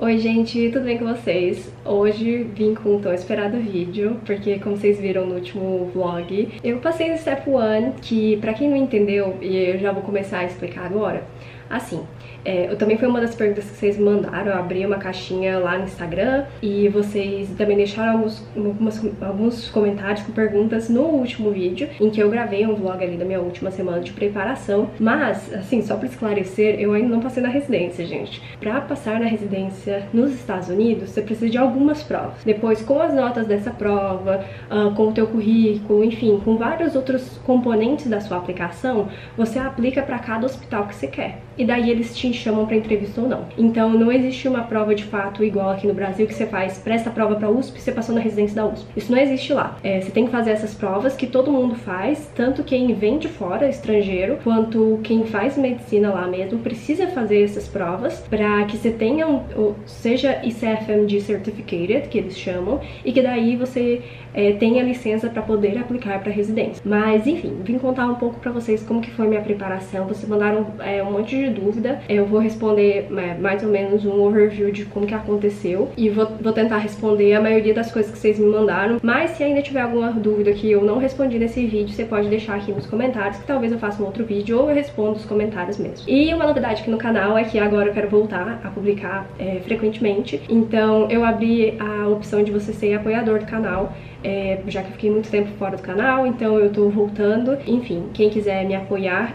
Oi gente, tudo bem com vocês? Hoje vim com um tão esperado vídeo, porque como vocês viram no último vlog, eu passei no Step 1, que pra quem não entendeu, e eu já vou começar a explicar agora, assim, eu também foi uma das perguntas que vocês me mandaram, eu abri uma caixinha lá no Instagram e vocês também deixaram alguns comentários com perguntas no último vídeo, em que eu gravei um vlog ali da minha última semana de preparação, mas, assim, só pra esclarecer, eu ainda não passei na residência, gente. Pra passar na residência nos Estados Unidos, você precisa de algumas provas. Depois, com as notas dessa prova, com o teu currículo, enfim, com vários outros componentes da sua aplicação, você aplica pra cada hospital que você quer. E daí eles te chamam pra entrevista ou não. Então não existe uma prova de fato igual aqui no Brasil que você faz, presta a prova pra USP e você passou na residência da USP. Isso não existe lá. Você tem que fazer essas provas que todo mundo faz, tanto quem vem de fora, estrangeiro, quanto quem faz medicina lá mesmo, precisa fazer essas provas pra que você tenha seja ICFMG Certificated, que eles chamam, e que daí você tenha licença pra poder aplicar pra residência. Mas enfim, vim contar um pouco pra vocês como que foi minha preparação. Vocês mandaram um monte de dúvida, eu vou responder mais ou menos um overview de como que aconteceu e vou tentar responder a maioria das coisas que vocês me mandaram, mas se ainda tiver alguma dúvida que eu não respondi nesse vídeo, você pode deixar aqui nos comentários que talvez eu faça um outro vídeo ou eu respondo os comentários mesmo. E uma novidade aqui no canal é que agora eu quero voltar a publicar frequentemente, então eu abri a opção de você ser apoiador do canal, já que eu fiquei muito tempo fora do canal, então eu tô voltando. Enfim, quem quiser me apoiar,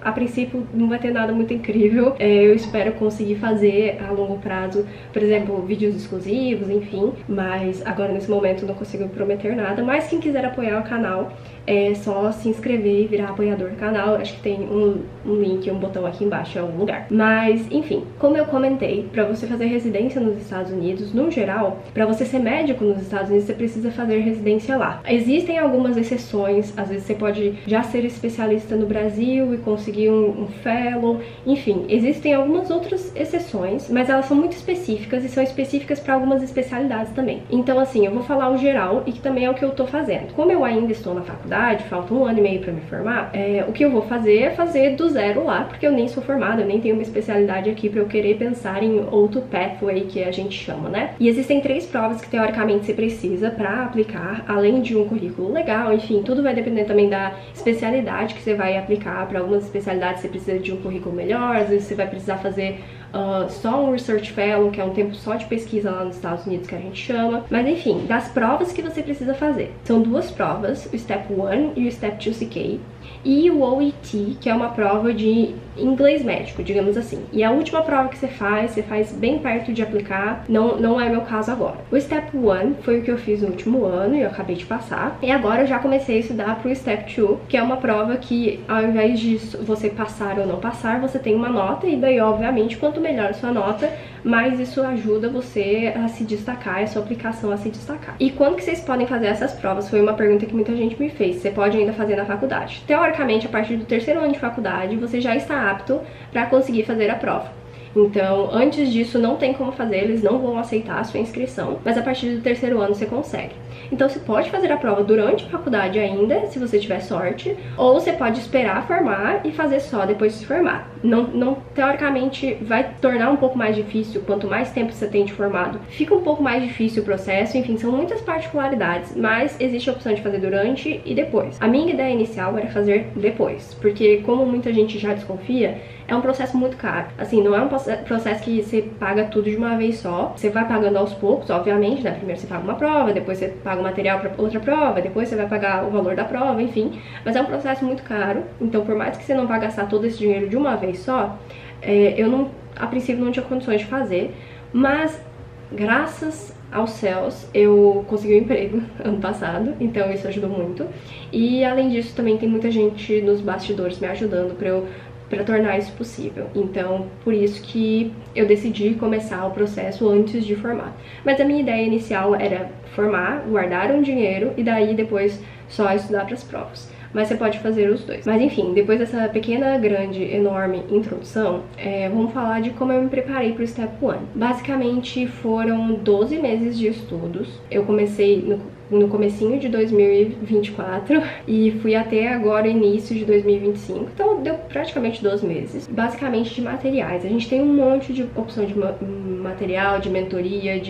a princípio não vai ter nada muito incrível, eu espero conseguir fazer a longo prazo, por exemplo, vídeos exclusivos, enfim, mas agora nesse momento não consigo prometer nada. Mas quem quiser apoiar o canal, é só se inscrever e virar apoiador do canal. Acho que tem um link, um botão aqui embaixo em algum lugar. Mas, enfim, como eu comentei, pra você fazer residência nos Estados Unidos, no geral, pra você ser médico nos Estados Unidos, você precisa fazer residência lá. Existem algumas exceções, às vezes você pode já ser especialista no Brasil e conseguir um fellow, enfim, existem algumas outras exceções, mas elas são muito específicas e são específicas para algumas especialidades também. Então, assim, eu vou falar o geral e que também é o que eu tô fazendo. Como eu ainda estou na faculdade, falta 1 ano e meio para me formar, o que eu vou fazer é fazer do zero lá, porque eu nem sou formada, eu nem tenho uma especialidade aqui para eu querer pensar em outro pathway, que a gente chama, né? E existem 3 provas que teoricamente você precisa para aplicar, além de um currículo legal, enfim, tudo vai depender também da especialidade que você vai aplicar. Para algumas especialidades você precisa de um currículo melhor, às vezes você vai precisar fazer só um Research Fellow, que é um tempo só de pesquisa lá nos Estados Unidos, que a gente chama. Mas enfim, das provas que você precisa fazer, são 2 provas, o Step 1 e o Step 2 CK, e o OET, que é uma prova de inglês médico, digamos assim. E a última prova que você faz bem perto de aplicar, não é meu caso agora. O Step 1 foi o que eu fiz no último ano e eu acabei de passar. E agora eu já comecei a estudar pro Step 2, que é uma prova que, ao invés de você passar ou não passar, você tem uma nota, e daí, obviamente, quanto melhor a sua nota, mais isso ajuda você a se destacar, a sua aplicação a se destacar. E quando que vocês podem fazer essas provas? Foi uma pergunta que muita gente me fez. Você pode ainda fazer na faculdade. Teoricamente, a partir do 3º ano de faculdade, você já está apto para conseguir fazer a prova. Então, antes disso não tem como fazer, eles não vão aceitar a sua inscrição, mas a partir do 3º ano você consegue. Então você pode fazer a prova durante a faculdade ainda, se você tiver sorte, ou você pode esperar formar e fazer só depois de se formar. Teoricamente vai tornar um pouco mais difícil, quanto mais tempo você tem de formado, fica um pouco mais difícil o processo, enfim, são muitas particularidades, mas existe a opção de fazer durante e depois. A minha ideia inicial era fazer depois, porque como muita gente já desconfia, é um processo muito caro. Assim, não é um processo que você paga tudo de uma vez só. Você vai pagando aos poucos, obviamente, né? Primeiro você paga uma prova, depois você paga o material para outra prova, depois você vai pagar o valor da prova, enfim. Mas é um processo muito caro. Então, por mais que você não vá gastar todo esse dinheiro de uma vez só, a princípio não tinha condições de fazer. Mas, graças aos céus, eu consegui um emprego ano passado, então isso ajudou muito. E, além disso, também tem muita gente nos bastidores me ajudando para tornar isso possível. Então, por isso que eu decidi começar o processo antes de formar. Mas a minha ideia inicial era formar, guardar um dinheiro e daí depois só estudar para as provas. Mas você pode fazer os dois. Mas enfim, depois dessa pequena, grande, enorme introdução, vamos falar de como eu me preparei para o Step 1. Basicamente foram 12 meses de estudos. Eu comecei no comecinho de 2024 e fui até agora início de 2025, então deu praticamente 2 meses, basicamente de materiais. A gente tem um monte de opção de material, de mentoria,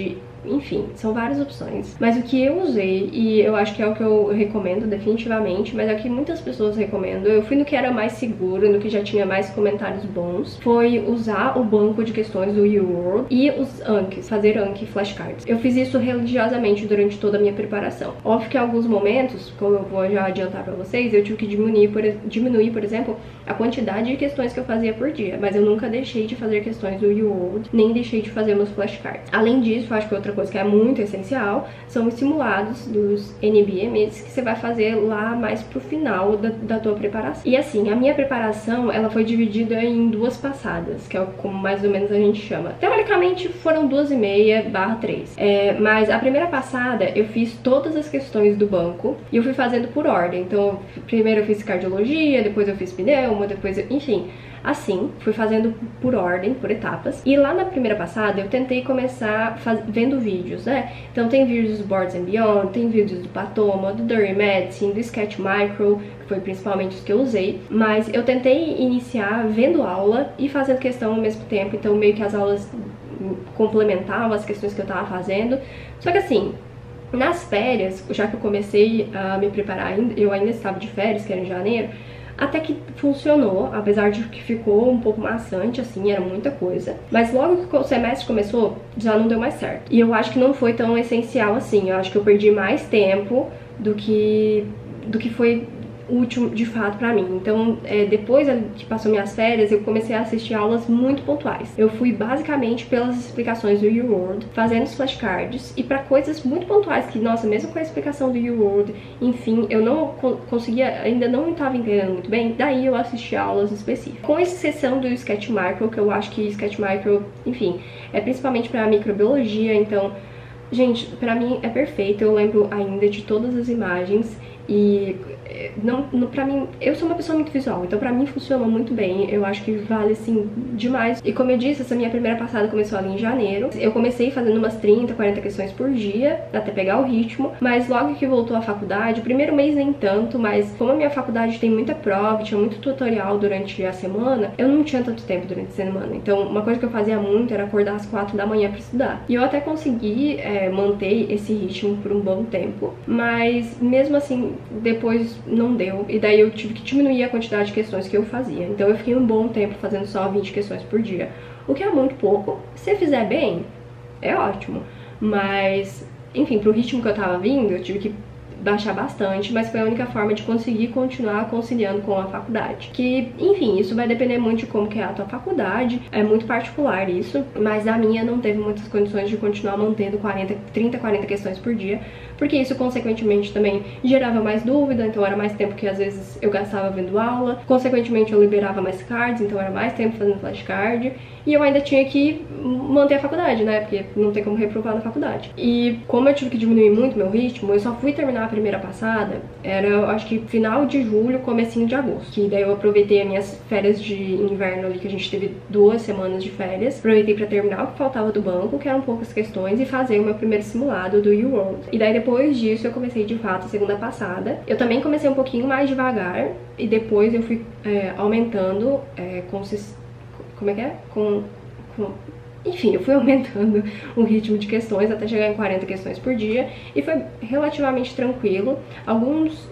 enfim, são várias opções. Mas o que eu usei, e eu acho que é o que eu recomendo definitivamente, mas é o que muitas pessoas recomendam, eu fui no que era mais seguro, no que já tinha mais comentários bons, foi usar o banco de questões do YouWorld e os Anki, fazer Anki flashcards. Eu fiz isso religiosamente durante toda a minha preparação. Óbvio que em alguns momentos, como eu vou já adiantar pra vocês, eu tive que diminuir, por exemplo, a quantidade de questões que eu fazia por dia, mas eu nunca deixei de fazer questões do YouWorld, nem deixei de fazer meus flashcards. Além disso, eu acho que outra coisa que é muito essencial são os simulados dos NBMs que você vai fazer lá mais pro final da tua preparação. E assim, a minha preparação, ela foi dividida em 2 passadas, que é como mais ou menos a gente chama. Teoricamente foram 2,5/3. Mas a primeira passada eu fiz todas as questões do banco e eu fui fazendo por ordem. Então, primeiro eu fiz cardiologia, depois eu fiz pneuma, depois enfim, assim, fui fazendo por ordem, por etapas. E lá na primeira passada eu tentei começar vendo vídeos, né? Então tem vídeos do Boards and Beyond, tem vídeos do Patoma, do Dirty Medicine, do Sketch Micro, que foi principalmente os que eu usei. Mas eu tentei iniciar vendo aula e fazendo questão ao mesmo tempo, então meio que as aulas complementavam as questões que eu tava fazendo. Só que assim, nas férias, já que eu comecei a me preparar, eu ainda estava de férias, que era em janeiro, até que funcionou, apesar de que ficou um pouco maçante, assim, era muita coisa. Mas logo que o semestre começou, já não deu mais certo. E eu acho que não foi tão essencial assim, eu acho que eu perdi mais tempo do que foi útil de fato pra mim. Então, depois que passou minhas férias, eu comecei a assistir aulas muito pontuais. Eu fui basicamente pelas explicações do YouWorld, fazendo os flashcards, e pra coisas muito pontuais que, nossa, mesmo com a explicação do YouWorld, enfim, eu não conseguia, ainda não estava entendendo muito bem, daí eu assisti aulas específicas. Com exceção do Sketch Micro, que eu acho que Sketch Micro, enfim, é principalmente pra microbiologia, então, gente, pra mim é perfeito, eu lembro ainda de todas as imagens. E pra mim, eu sou uma pessoa muito visual, então pra mim funcionou muito bem, eu acho que vale assim demais. E como eu disse, essa minha primeira passada começou ali em janeiro. Eu comecei fazendo umas 30, 40 questões por dia, até pegar o ritmo, mas logo que voltou à faculdade, o primeiro mês nem tanto, mas como a minha faculdade tem muita prova, tinha muito tutorial durante a semana, eu não tinha tanto tempo durante a semana. Então uma coisa que eu fazia muito era acordar às 4 da manhã pra estudar. E eu até consegui manter esse ritmo por um bom tempo, mas mesmo assim, depois não deu, e daí eu tive que diminuir a quantidade de questões que eu fazia. Então eu fiquei um bom tempo fazendo só 20 questões por dia, o que é muito pouco. Se fizer bem, é ótimo, mas enfim, pro ritmo que eu tava vindo, eu tive que baixar bastante, mas foi a única forma de conseguir continuar conciliando com a faculdade. Que, enfim, isso vai depender muito de como que é a tua faculdade, é muito particular isso, mas a minha não teve muitas condições de continuar mantendo 30, 40 questões por dia, porque isso, consequentemente, também gerava mais dúvida, então era mais tempo que às vezes eu gastava vendo aula, consequentemente eu liberava mais cards, então era mais tempo fazendo flashcard, e eu ainda tinha que manter a faculdade, né, porque não tem como reprovar na faculdade. E como eu tive que diminuir muito meu ritmo, eu só fui terminar a primeira passada, era, eu acho que final de julho, comecinho de agosto, que daí eu aproveitei as minhas férias de inverno ali, que a gente teve 2 semanas de férias, aproveitei pra terminar o que faltava do banco, que eram poucas questões, e fazer o meu primeiro simulado do YouWorld. E daí depois disso eu comecei de fato a segunda passada. Eu também comecei um pouquinho mais devagar, e depois eu fui aumentando como é que é? Enfim, eu fui aumentando o ritmo de questões até chegar em 40 questões por dia, e foi relativamente tranquilo. Alguns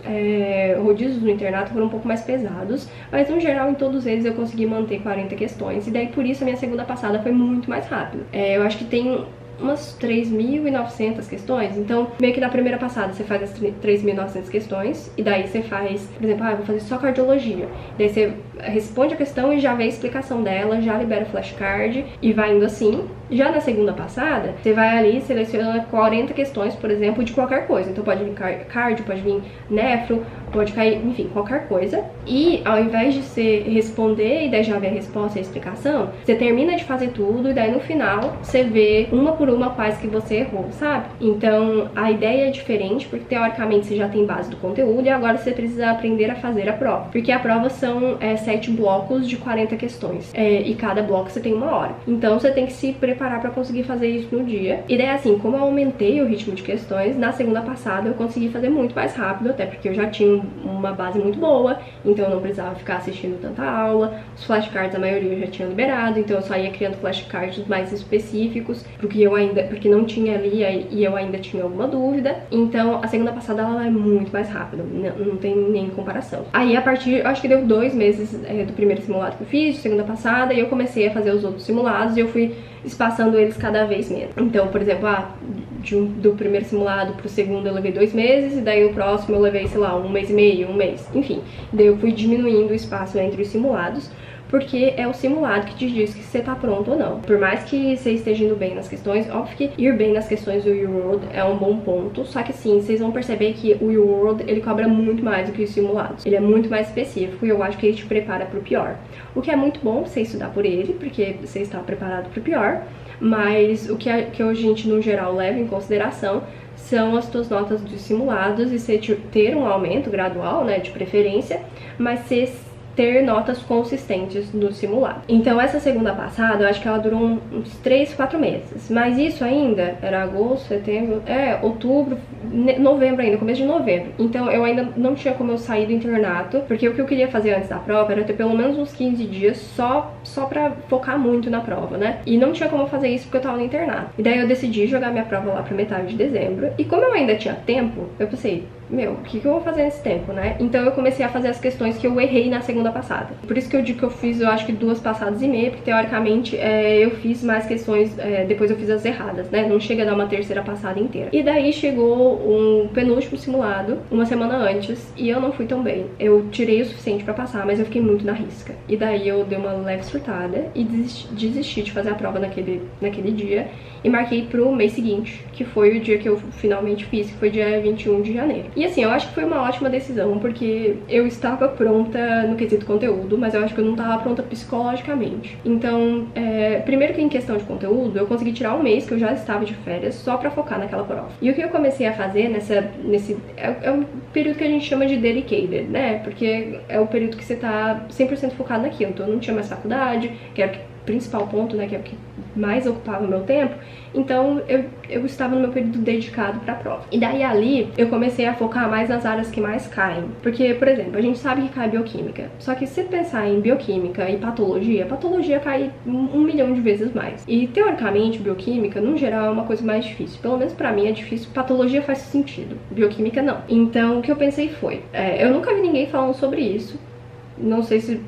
rodízios no internato foram um pouco mais pesados, mas no geral em todos eles eu consegui manter 40 questões, e daí por isso a minha segunda passada foi muito mais rápida. Eu acho que tem umas 3.900 questões, então meio que na primeira passada você faz as 3.900 questões, e daí você faz, por exemplo, eu vou fazer só cardiologia, daí você responde a questão e já vê a explicação dela, já libera o flashcard e vai indo assim. Já na segunda passada, você vai ali e seleciona 40 questões, por exemplo, de qualquer coisa, então pode vir cardio, pode vir nefro, pode cair, enfim, qualquer coisa, e ao invés de você responder e daí já ver a resposta e a explicação, você termina de fazer tudo, e daí no final você vê uma por por uma quais que você errou, sabe? Então a ideia é diferente, porque teoricamente você já tem base do conteúdo e agora você precisa aprender a fazer a prova. Porque a prova são 7 blocos de 40 questões. E cada bloco você tem 1 hora. Então você tem que se preparar pra conseguir fazer isso no dia. E daí assim, como eu aumentei o ritmo de questões, na segunda passada eu consegui fazer muito mais rápido, até porque eu já tinha uma base muito boa, então eu não precisava ficar assistindo tanta aula. Os flashcards a maioria eu já tinha liberado, então eu só ia criando flashcards mais específicos, porque não tinha ali e eu ainda tinha alguma dúvida. Então a segunda passada ela é muito mais rápida, não tem nem comparação. Aí a partir, acho que deu 2 meses do primeiro simulado que eu fiz, de segunda passada, e eu comecei a fazer os outros simulados e eu fui espaçando eles cada vez menos. Então, por exemplo, do primeiro simulado pro segundo eu levei 2 meses, e daí o próximo eu levei, sei lá, 1 mês e meio, 1 mês, enfim. Daí eu fui diminuindo o espaço entre os simulados, porque é o simulado que te diz que você tá pronto ou não. Por mais que você esteja indo bem nas questões, óbvio que ir bem nas questões do YouWorld é um bom ponto, só que sim, vocês vão perceber que o YouWorld, ele cobra muito mais do que os simulados. Ele é muito mais específico e eu acho que ele te prepara pro pior. O que é muito bom você estudar por ele, porque você está preparado pro pior, mas o que a gente, no geral, leva em consideração são as suas notas dos simulados e você ter um aumento gradual, né, de preferência, mas você ter notas consistentes no simulado. Então essa segunda passada, eu acho que ela durou uns 3, 4 meses. Mas isso ainda era agosto, setembro, outubro, novembro ainda, começo de novembro. Então eu ainda não tinha como eu sair do internato, porque o que eu queria fazer antes da prova era ter pelo menos uns 15 dias só pra focar muito na prova, né? E não tinha como eu fazer isso porque eu tava no internato. E daí eu decidi jogar minha prova lá pra metade de dezembro. E como eu ainda tinha tempo, eu pensei, meu, o que eu vou fazer nesse tempo, né? Então eu comecei a fazer as questões que eu errei na segunda passada. Por isso que eu digo que eu fiz, eu acho que 2 passadas e meia, porque teoricamente eu fiz mais questões, depois eu fiz as erradas, né? Não chega a dar uma terceira passada inteira. E daí chegou um penúltimo simulado, uma semana antes, e eu não fui tão bem. Eu tirei o suficiente pra passar, mas eu fiquei muito na risca. E daí eu dei uma leve surtada e desisti de fazer a prova naquele dia e marquei pro mês seguinte, que foi o dia que eu finalmente fiz, que foi dia 21 de janeiro. E assim, eu acho que foi uma ótima decisão, porque eu estava pronta no quesito conteúdo, mas eu acho que eu não estava pronta psicologicamente. Então, primeiro que em questão de conteúdo, eu consegui tirar 1 mês que eu já estava de férias só pra focar naquela prova. E o que eu comecei a fazer é um período que a gente chama de dedicated, né? Porque é o período que você tá 100% focado naquilo. Então eu não tinha mais faculdade, que era o principal ponto, né, que é o que mais ocupava o meu tempo. Então eu estava no meu período dedicado pra prova. E daí ali eu comecei a focar mais nas áreas que mais caem. Porque, por exemplo, a gente sabe que cai bioquímica. Só que se pensar em bioquímica e patologia cai 1 milhão de vezes mais. E teoricamente, bioquímica, no geral, é uma coisa mais difícil. Pelo menos pra mim é difícil. Patologia faz sentido, bioquímica não. Então o que eu pensei foi, eu nunca vi ninguém falando sobre isso. Não sei se...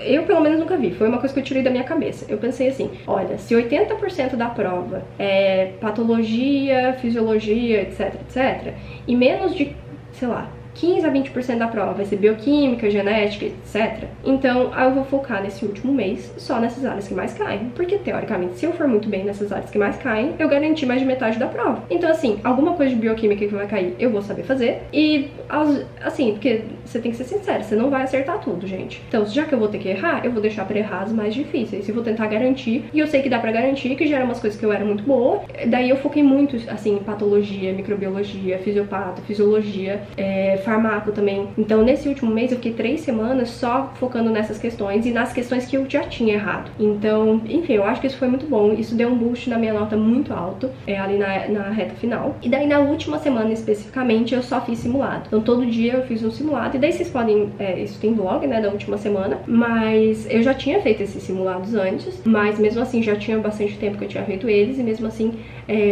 Eu, pelo menos, nunca vi. Foi uma coisa que eu tirei da minha cabeça. Eu pensei assim, olha, se 80% da prova é patologia, fisiologia, etc, etc, e menos de, sei lá, 15 a 20% da prova vai ser bioquímica, genética, etc. Então, eu vou focar nesse último mês só nessas áreas que mais caem. Porque, teoricamente, se eu for muito bem nessas áreas que mais caem, eu garanti mais de metade da prova. Então, assim, alguma coisa de bioquímica que vai cair, eu vou saber fazer. E, assim, porque você tem que ser sincero, você não vai acertar tudo, gente. Então, já que eu vou ter que errar, eu vou deixar pra errar as mais difíceis. Eu vou tentar garantir. E eu sei que dá pra garantir, que já eram umas coisas que eu era muito boa. Daí eu foquei muito, assim, em patologia, microbiologia, fisiopato, fisiologia, farmaco também. Então, nesse último mês, eu fiquei 3 semanas só focando nessas questões e nas questões que eu já tinha errado. Então, enfim, eu acho que isso foi muito bom. Isso deu um boost na minha nota muito alto, ali na reta final. E daí, na última semana, especificamente, eu só fiz simulado. Então, todo dia eu fiz um simulado. E daí, vocês podem... isso tem vlog, né, da última semana. Mas eu já tinha feito esses simulados antes. Mas, mesmo assim, já tinha bastante tempo que eu tinha feito eles. E, mesmo assim,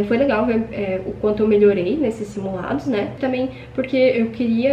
foi legal ver o quanto eu melhorei nesses simulados, né? Também porque eu queria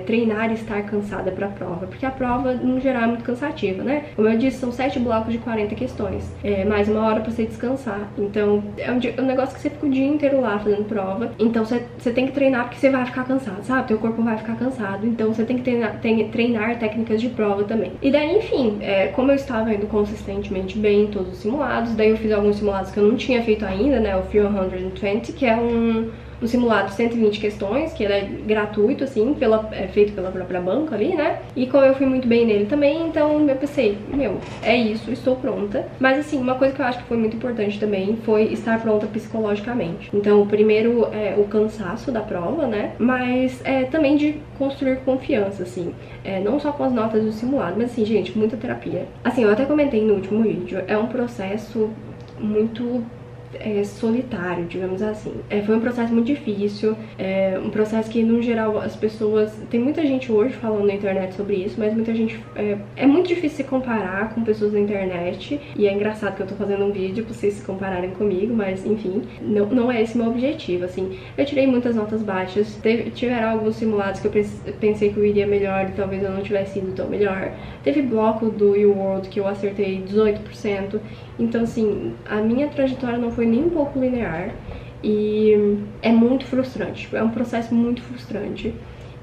treinar e estar cansada pra prova, porque a prova, no geral, é muito cansativa, né? Como eu disse, são 7 blocos de 40 questões, mais 1 hora pra você descansar. Então, é um negócio que você fica o dia inteiro lá fazendo prova. Então, você tem que treinar porque você vai ficar cansado, sabe? Teu corpo vai ficar cansado. Então, você tem que treinar técnicas de prova também. E daí, enfim, como eu estava indo consistentemente bem em todos os simulados, daí eu fiz alguns simulados que eu não tinha feito ainda, né? O Fear 120, que é um simulado de 120 questões, que ele é gratuito, assim, feito pela própria banca ali, né? E como eu fui muito bem nele também, então eu pensei, meu, é isso, estou pronta. Mas assim, uma coisa que eu acho que foi muito importante também foi estar pronta psicologicamente. Então, o primeiro é o cansaço da prova, né? Mas também de construir confiança, assim. Não só com as notas do simulado, mas assim, gente, muita terapia. Assim, eu até comentei no último vídeo, é um processo muito solitário, digamos assim. Foi um processo muito difícil, um processo que, no geral, as pessoas... Tem muita gente hoje falando na internet sobre isso, mas muita gente... É muito difícil se comparar com pessoas na internet, e é engraçado que eu tô fazendo um vídeo pra vocês se compararem comigo, mas, enfim, não é esse meu objetivo, assim. Eu tirei muitas notas baixas, tiveram alguns simulados que eu pensei que eu iria melhor e talvez eu não tivesse ido tão melhor. Teve bloco do UWorld que eu acertei 18%, então, assim, a minha trajetória não foi nem um pouco linear e é muito frustrante, é um processo muito frustrante.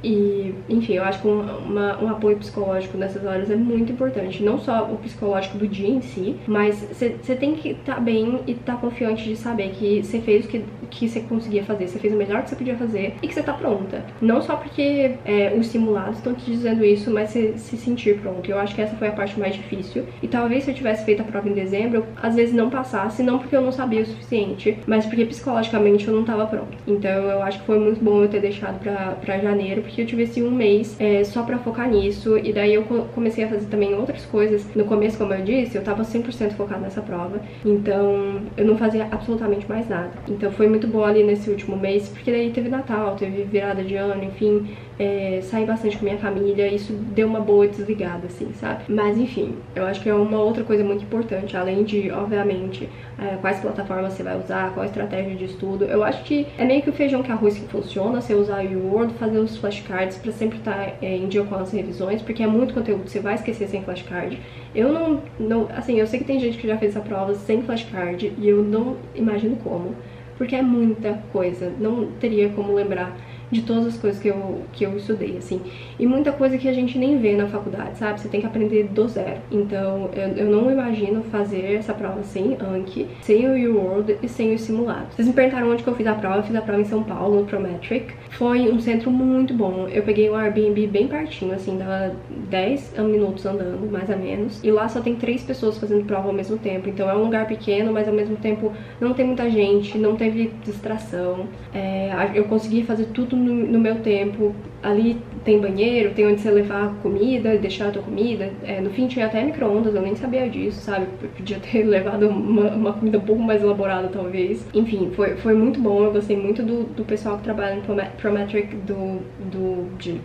E, enfim, eu acho que um apoio psicológico nessas horas é muito importante. Não só o psicológico do dia em si, mas você tem que estar bem e estar confiante de saber que você fez o que você conseguia fazer, você fez o melhor que você podia fazer e que você tá pronta. Não só porque os simulados estão te dizendo isso, mas se sentir pronto. Eu acho que essa foi a parte mais difícil. E talvez se eu tivesse feito a prova em dezembro, eu, às vezes não passasse, não porque eu não sabia o suficiente, mas porque psicologicamente eu não tava pronta. Então eu acho que foi muito bom eu ter deixado pra janeiro, porque eu tive esse um mês só pra focar nisso, e daí eu comecei a fazer também outras coisas. No começo, como eu disse, eu tava 100% focada nessa prova, então eu não fazia absolutamente mais nada. Então foi muito bom ali nesse último mês, porque daí teve Natal, teve virada de ano, enfim, saí bastante com minha família, isso deu uma boa desligada, assim, sabe? Mas enfim, eu acho que é uma outra coisa muito importante, além de, obviamente, quais plataformas você vai usar, qual a estratégia de estudo. Eu acho que é meio que o feijão com arroz que funciona, você usar o UWorld, fazer os flashcards pra sempre estar em dia com as revisões, porque é muito conteúdo, você vai esquecer sem flashcard. Eu não, assim, eu sei que tem gente que já fez essa prova sem flashcard e eu não imagino como, porque é muita coisa, não teria como lembrar de todas as coisas que eu estudei, assim. E muita coisa que a gente nem vê na faculdade, sabe? Você tem que aprender do zero. Então, eu não imagino fazer essa prova sem Anki, sem o UWorld e sem os simulados. Vocês me perguntaram onde que eu fiz a prova. Eu fiz a prova em São Paulo, no Prometric. Foi um centro muito bom. Eu peguei um Airbnb bem pertinho, assim, dava 10 minutos andando, mais ou menos. E lá só tem 3 pessoas fazendo prova ao mesmo tempo. Então, é um lugar pequeno, mas ao mesmo tempo não tem muita gente, não teve distração. Eu consegui fazer tudo no meu tempo. Ali tem banheiro, tem onde você levar comida, deixar a tua comida. No fim tinha até micro-ondas, eu nem sabia disso, sabe? Eu podia ter levado uma comida um pouco mais elaborada, talvez. Enfim, foi muito bom, eu gostei muito do pessoal que trabalha no Prometric de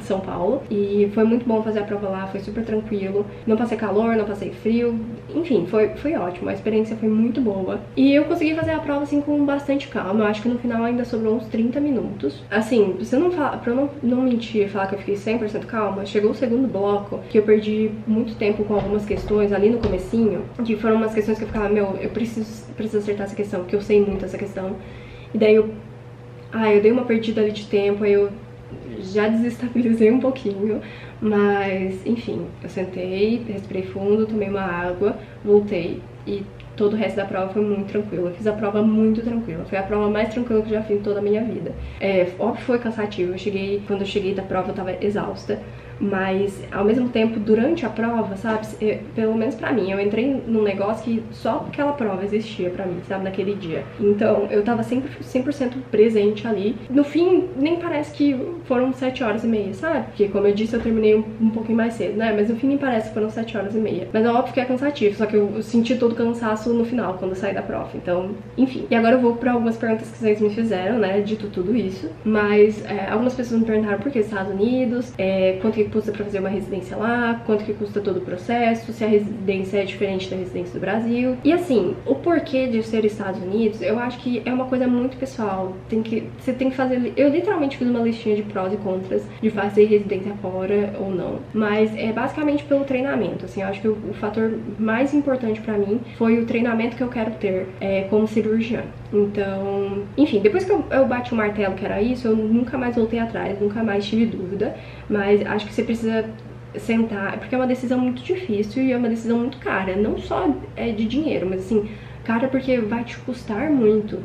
São Paulo. E foi muito bom fazer a prova lá, foi super tranquilo. Não passei calor, não passei frio. Enfim, foi ótimo, a experiência foi muito boa. E eu consegui fazer a prova, assim, com bastante calma. Eu acho que no final ainda sobrou uns 30 minutos. Assim, pra eu não mentir e falar que eu fiquei 100% calma, chegou o segundo bloco, que eu perdi muito tempo com algumas questões ali no comecinho, que foram umas questões que eu ficava, meu, eu preciso acertar essa questão, porque eu sei muito essa questão. E daí eu dei uma perdida ali de tempo, aí eu já desestabilizei um pouquinho, mas enfim, eu sentei, respirei fundo, tomei uma água, voltei e todo o resto da prova foi muito tranquilo. Eu fiz a prova muito tranquila. Foi a prova mais tranquila que eu já fiz em toda a minha vida. Óbvio, foi cansativo. Quando eu cheguei da prova, eu tava exausta. Mas, ao mesmo tempo, durante a prova, sabe? Pelo menos pra mim, eu entrei num negócio que só aquela prova existia pra mim, sabe? Naquele dia. Então, eu tava sempre 100% presente ali. No fim, nem parece que foram 7h30, sabe? Porque, como eu disse, eu terminei um pouquinho mais cedo, né? Mas no fim, nem parece que foram 7h30. Mas é óbvio que é cansativo, só que eu senti todo o cansaço no final, quando eu saí da prova. Então, enfim. E agora eu vou pra algumas perguntas que vocês me fizeram, né? Dito tudo isso. Mas, algumas pessoas me perguntaram por que Estados Unidos, quanto que custa pra fazer uma residência lá, quanto que custa todo o processo, se a residência é diferente da residência do Brasil. E assim, o porquê de ser Estados Unidos, eu acho que é uma coisa muito pessoal. Você tem que fazer... Eu literalmente fiz uma listinha de prós e contras de fazer residência fora ou não. Mas é basicamente pelo treinamento, assim, eu acho que o fator mais importante pra mim foi o treinamento que eu quero ter como cirurgiã. Então, enfim, depois que eu bati o martelo que era isso, eu nunca mais voltei atrás, nunca mais tive dúvida. Mas acho que você precisa sentar, porque é uma decisão muito difícil e é uma decisão muito cara, não só de dinheiro, mas assim, Cara, porque vai te custar muito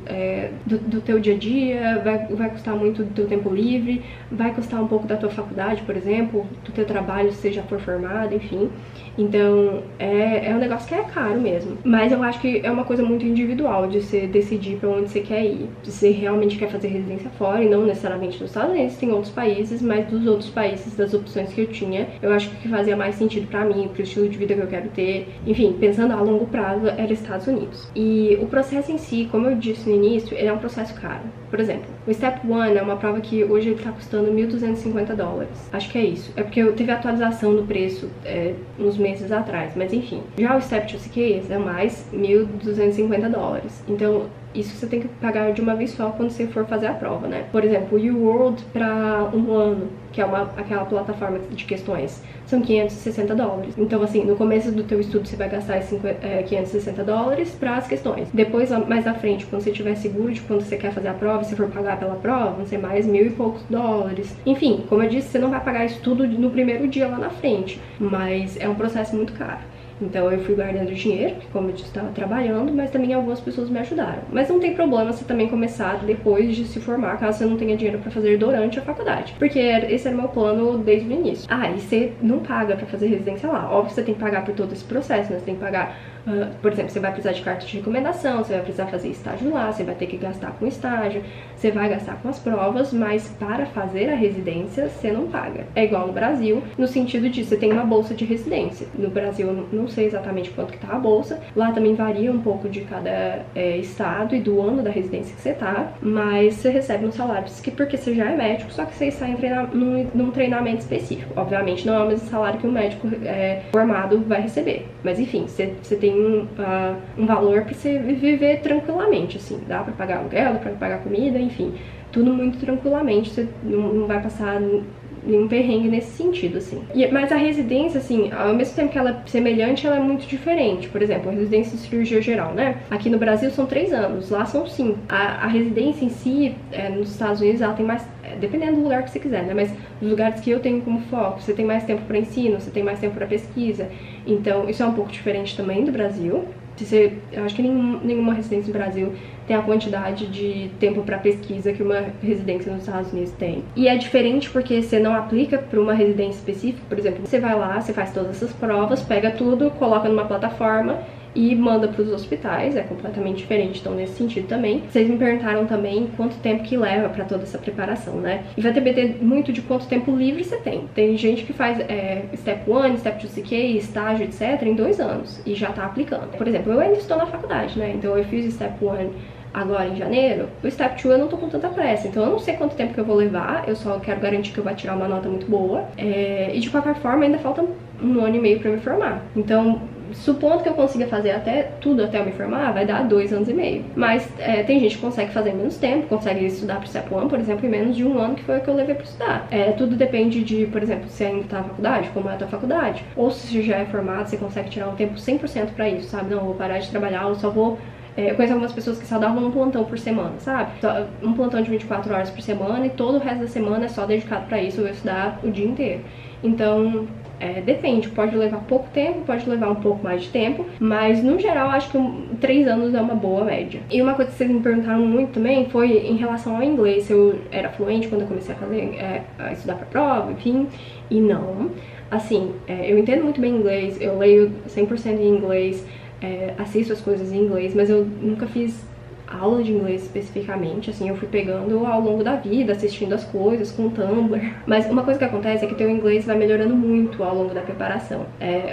do teu dia a dia, vai custar muito do teu tempo livre, vai custar um pouco da tua faculdade, por exemplo, do teu trabalho, se você já for formado, enfim. Então, é um negócio que é caro mesmo. Mas eu acho que é uma coisa muito individual de você decidir pra onde você quer ir. Se você realmente quer fazer residência fora, e não necessariamente nos Estados Unidos, tem outros países, mas dos outros países, das opções que eu tinha, eu acho que o que fazia mais sentido pra mim, pro estilo de vida que eu quero ter, enfim, pensando a longo prazo, era Estados Unidos. E o processo em si, como eu disse no início, ele é um processo caro. Por exemplo, o Step 1 é uma prova que hoje ele tá custando $1.250. Acho que é isso. É porque teve atualização do preço uns meses atrás, mas enfim. Já o Step 2 CKs é mais $1.250. Então, isso você tem que pagar de uma vez só quando você for fazer a prova, né? Por exemplo, o UWorld para um ano, que é aquela plataforma de questões, são $560. Então, assim, no começo do teu estudo você vai gastar esses $560 para as questões. Depois, mais à frente, quando você tiver seguro de quando você quer fazer a prova, se for pagar pela prova, vão ser mais $1.000 e poucos. Enfim, como eu disse, você não vai pagar isso tudo no primeiro dia lá na frente, mas é um processo muito caro. Então eu fui guardando dinheiro, que como eu disse, estava trabalhando, mas também algumas pessoas me ajudaram. Mas não tem problema você também começar depois de se formar, caso você não tenha dinheiro para fazer durante a faculdade. Porque esse era o meu plano desde o início. Ah, e você não paga para fazer residência lá. Óbvio que você tem que pagar por todo esse processo, né? Você tem que pagar, por exemplo, você vai precisar de carta de recomendação, você vai precisar fazer estágio lá, você vai ter que gastar com estágio, você vai gastar com as provas, mas para fazer a residência, você não paga. É igual no Brasil, no sentido de você tem uma bolsa de residência. No Brasil, eu não sei exatamente quanto que tá a bolsa. Lá também varia um pouco de cada estado e do ano da residência que você tá, mas você recebe um salário porque você já é médico, só que você está num treinamento específico. Obviamente não é o mesmo salário que um médico formado vai receber, mas enfim, você tem um valor pra você viver tranquilamente, assim, dá pra pagar aluguel, dá pra pagar comida, enfim, tudo muito tranquilamente, você não vai passar nenhum perrengue nesse sentido, assim. Mas a residência, assim, ao mesmo tempo que ela é semelhante, ela é muito diferente. Por exemplo, a residência de cirurgia geral, né? Aqui no Brasil são 3 anos, lá são 5. A residência em si, nos Estados Unidos, ela tem mais, dependendo do lugar que você quiser, né? Mas nos lugares que eu tenho como foco, você tem mais tempo para ensino, você tem mais tempo para pesquisa. Então, isso é um pouco diferente também do Brasil. Eu acho que nenhuma residência no Brasil tem a quantidade de tempo para pesquisa que uma residência nos Estados Unidos tem. E é diferente porque você não aplica para uma residência específica. Por exemplo, você vai lá, você faz todas essas provas, pega tudo, coloca numa plataforma e manda para os hospitais, é completamente diferente, então nesse sentido também. Vocês me perguntaram também quanto tempo que leva para toda essa preparação, né? E vai depender muito de quanto tempo livre você tem. Tem gente que faz Step 1, Step 2 CK, estágio, etc. em 2 anos e já tá aplicando. Por exemplo, eu ainda estou na faculdade, né? Então eu fiz Step 1 agora em janeiro, o Step 2 eu não tô com tanta pressa, então eu não sei quanto tempo que eu vou levar, eu só quero garantir que eu vou tirar uma nota muito boa, e de qualquer forma ainda falta 1 ano e meio pra me formar, então supondo que eu consiga fazer tudo até eu me formar, vai dar 2 anos e meio, mas tem gente que consegue fazer em menos tempo, consegue estudar pro Step 1, por exemplo, em menos de 1 ano, que foi o que eu levei pra estudar. Tudo depende de, por exemplo, se ainda tá na faculdade, como é a tua faculdade, ou se você já é formado, você consegue tirar um tempo 100% pra isso, sabe? Não, vou parar de trabalhar, eu só vou... Eu conheço algumas pessoas que só davam um plantão por semana, sabe? Um plantão de 24 horas por semana e todo o resto da semana é só dedicado pra isso, eu vou estudar o dia inteiro. Então, depende, pode levar pouco tempo, pode levar um pouco mais de tempo, mas no geral acho que 3 anos é uma boa média. E uma coisa que vocês me perguntaram muito também foi em relação ao inglês, se eu era fluente quando eu comecei a estudar pra prova, enfim, e não. Assim, eu entendo muito bem inglês, eu leio 100% em inglês, assisto as coisas em inglês, mas eu nunca fiz aula de inglês especificamente, assim, eu fui pegando ao longo da vida, assistindo as coisas com o Tumblr. Mas uma coisa que acontece é que teu inglês vai melhorando muito ao longo da preparação.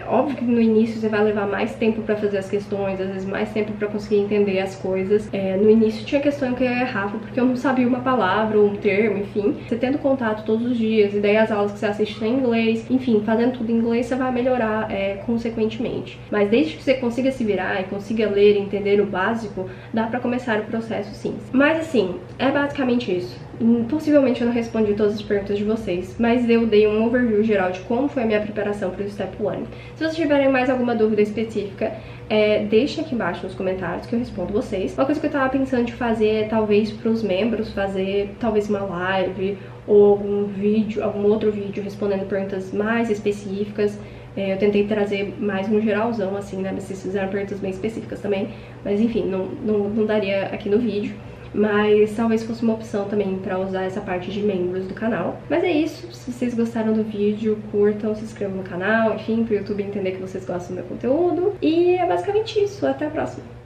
Óbvio que no início você vai levar mais tempo pra fazer as questões, às vezes mais tempo pra conseguir entender as coisas. No início tinha questão que eu errava porque eu não sabia uma palavra ou um termo, enfim. Você tendo contato todos os dias, e daí as aulas que você assiste em inglês, enfim, fazendo tudo em inglês, você vai melhorar consequentemente. Mas desde que você consiga se virar e consiga ler e entender o básico, dá pra começar o processo, sim. Mas assim, é basicamente isso. Possivelmente eu não respondi todas as perguntas de vocês, mas eu dei um overview geral de como foi a minha preparação para o Step 1. Se vocês tiverem mais alguma dúvida específica, deixem aqui embaixo nos comentários que eu respondo vocês. Uma coisa que eu tava pensando de fazer é talvez para os membros fazer talvez uma live ou algum outro vídeo respondendo perguntas mais específicas. Eu tentei trazer mais um geralzão, assim, né? Mas vocês fizeram perguntas bem específicas também. Mas enfim, não daria aqui no vídeo. Mas talvez fosse uma opção também pra usar essa parte de membros do canal. Mas é isso, se vocês gostaram do vídeo, curtam, se inscrevam no canal, enfim, pro YouTube entender que vocês gostam do meu conteúdo. E é basicamente isso, até a próxima!